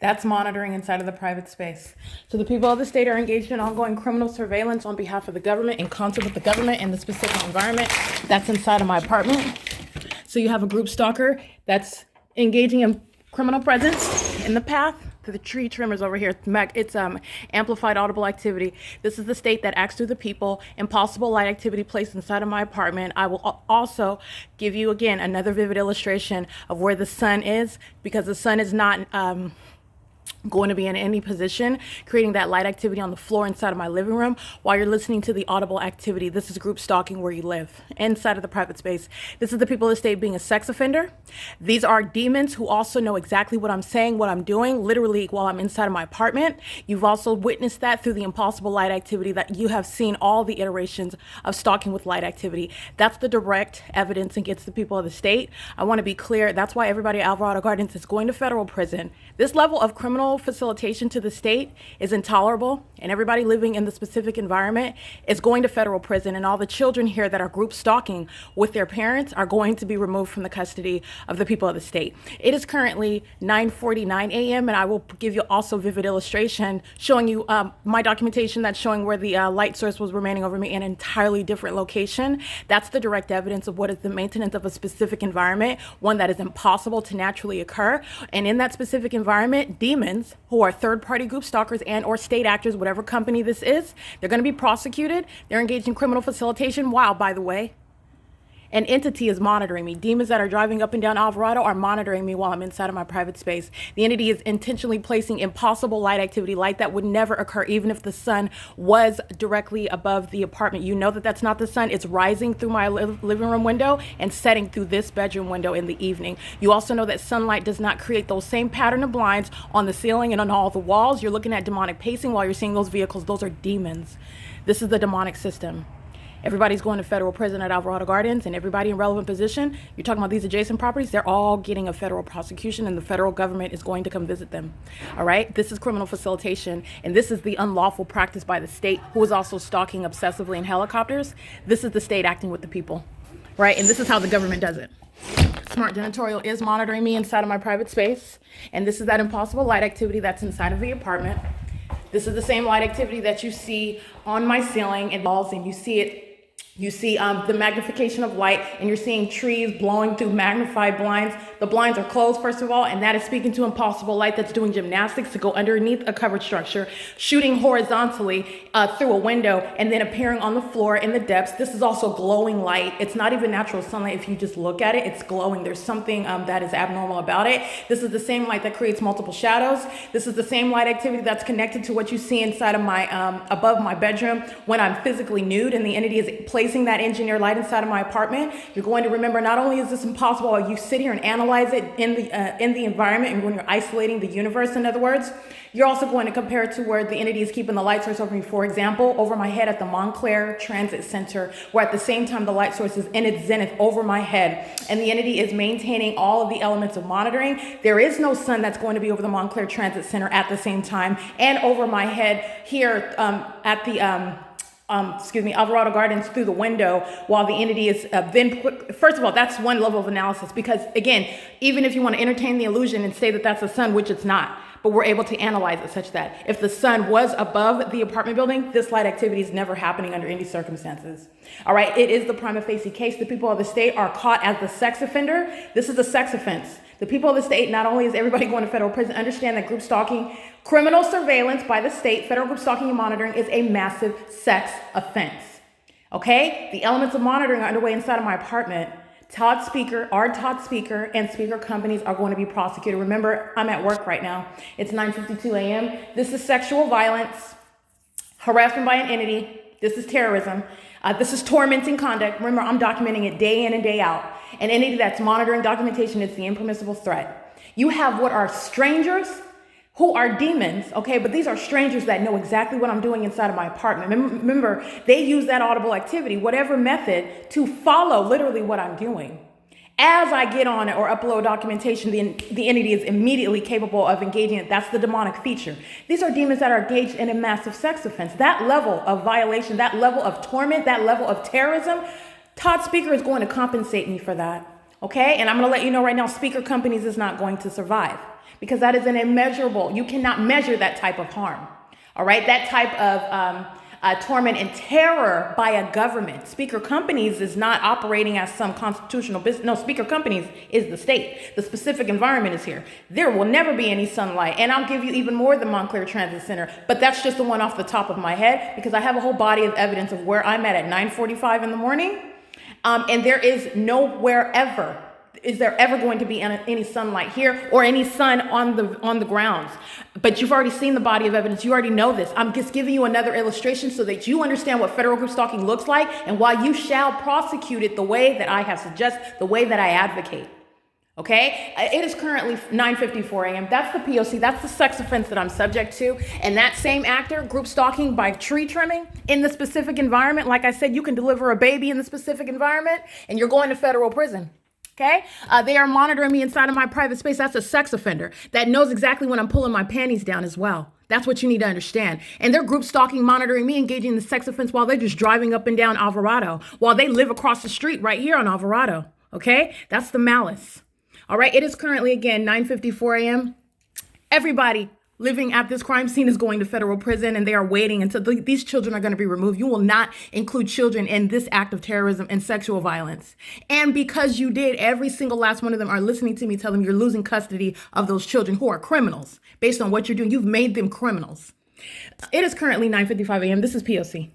That's monitoring inside of the private space. So the people of the state are engaged in ongoing criminal surveillance on behalf of the government in concert with the government in the specific environment that's inside of my apartment. So you have a group stalker that's engaging in criminal presence in the path. The tree trimmers over here, it's amplified audible activity. This is the state that acts through the people. Impossible light activity placed inside of my apartment. I will also give you again another vivid illustration of where the sun is, because the sun is not going to be in any position creating that light activity on the floor inside of my living room while you're listening to the audible activity. This is group stalking where you live inside of the private space. This is the people of the state being a sex offender. These are demons who also know exactly what I'm saying, what I'm doing, literally while I'm inside of my apartment. You've also witnessed that through the impossible light activity, that you have seen all the iterations of stalking with light activity. That's the direct evidence against the people of the state. I want to be clear. That's why everybody at Alvarado Gardens is going to federal prison. This level of criminal facilitation to the state is intolerable, and everybody living in the specific environment is going to federal prison, and all the children here that are group stalking with their parents are going to be removed from the custody of the people of the state. It is currently 9:49 a.m. and I will give you also vivid illustration showing you my documentation that's showing where the light source was remaining over me in an entirely different location. That's the direct evidence of what is the maintenance of a specific environment, one that is impossible to naturally occur. And in that specific environment, demons who are third-party group stalkers and or state actors, whatever company this is, they're going to be prosecuted. They're engaged in criminal facilitation while, by the way, an entity is monitoring me. Demons that are driving up and down Alvarado are monitoring me while I'm inside of my private space. The entity is intentionally placing impossible light activity, light that would never occur even if the sun was directly above the apartment. You know that that's not the sun. It's rising through my living room window and setting through this bedroom window in the evening. You also know that sunlight does not create those same pattern of blinds on the ceiling and on all the walls. You're looking at demonic pacing while you're seeing those vehicles. Those are demons. This is the demonic system. Everybody's going to federal prison at Alvarado Gardens, and everybody in relevant position, you're talking about these adjacent properties, they're all getting a federal prosecution, and the federal government is going to come visit them. All right? This is criminal facilitation, and this is the unlawful practice by the state, who is also stalking obsessively in helicopters. This is the state acting with the people, right? And this is how the government does it. Smart Janitorial is monitoring me inside of my private space, and this is that impossible light activity that's inside of the apartment. This is the same light activity that you see on my ceiling and walls, and you see it. You see the magnification of light, and you're seeing trees blowing through magnified blinds. The blinds are closed, first of all, and that is speaking to impossible light that's doing gymnastics to go underneath a covered structure, shooting horizontally through a window, and then appearing on the floor in the depths. This is also glowing light. It's not even natural sunlight. If you just look at it, it's glowing. There's something that is abnormal about it. This is the same light that creates multiple shadows. This is the same light activity that's connected to what you see inside of my, above my bedroom when I'm physically nude, and the entity is placing that engineered light inside of my apartment. You're going to remember, not only is this impossible, you sit here and analyze it in the environment, and when you're isolating the universe, in other words, you're also going to compare it to where the entity is keeping the light source over me. For example, over my head at the Montclair Transit Center, where at the same time the light source is in its zenith over my head, and the entity is maintaining all of the elements of monitoring. There is no sun that's going to be over the Montclair Transit Center at the same time, and over my head here at the Alvarado Gardens through the window, while the entity is first of all, that's one level of analysis, because again, even if you want to entertain the illusion and say that that's the sun, which it's not, but we're able to analyze it such that if the sun was above the apartment building, this light activity is never happening under any circumstances. All right, it is the prima facie case. The people of the state are caught as the sex offender. This is a sex offense. The people of the state, not only is everybody going to federal prison, understand that group stalking, criminal surveillance by the state, federal group stalking and monitoring is a massive sex offense. Okay? The elements of monitoring are underway inside of my apartment. Todd Speaker, and speaker companies are going to be prosecuted. Remember, I'm at work right now. It's 9:52 a.m. This is sexual violence, harassment by an entity. This is terrorism. This is tormenting conduct. Remember, I'm documenting it day in and day out. An entity that's monitoring documentation is the impermissible threat. You have what are strangers who are demons, okay? But these are strangers that know exactly what I'm doing inside of my apartment. Remember, they use that audible activity, whatever method, to follow literally what I'm doing. As I get on it or upload documentation, the entity is immediately capable of engaging it. That's the demonic feature. These are demons that are engaged in a massive sex offense. That level of violation, that level of torment, that level of terrorism, Todd Speaker is going to compensate me for that, okay? And I'm going to let you know right now, speaker companies is not going to survive. because that is an immeasurable. You cannot measure that type of harm. All right, that type of torment and terror by a government. Speaker Companies is not operating as some constitutional business. No, Speaker Companies is the state. The specific environment is here. There will never be any sunlight. And I'll give you even more than Montclair Transit Center, but that's just the one off the top of my head because I have a whole body of evidence of where I'm at 9:45 in the morning. And there is nowhere ever is there ever going to be any sunlight here or any sun on the grounds? But you've already seen the body of evidence. You already know this. I'm just giving you another illustration so that you understand what federal group stalking looks like and why you shall prosecute it the way that I have suggested, the way that I advocate. Okay? It is currently 9:54 a.m. That's the P.O.C. That's the sex offense that I'm subject to. And that same actor, group stalking by tree trimming in the specific environment. Like I said, you can deliver a baby in the specific environment and you're going to federal prison. Okay? They are monitoring me inside of my private space. That's a sex offender that knows exactly when I'm pulling my panties down as well. That's what you need to understand. And they're group stalking, monitoring me, engaging in the sex offense while they're just driving up and down Alvarado, while they live across the street right here on Alvarado. Okay? That's the malice. All right? It is currently, again, 9:54 a.m. Everybody living at this crime scene is going to federal prison, and they are waiting until these children are going to be removed. You will not include children in this act of terrorism and sexual violence. And because you did, every single last one of them are listening to me tell them you're losing custody of those children who are criminals. Based on what you're doing, you've made them criminals. It is currently 9:55 a.m. This is P.O.C.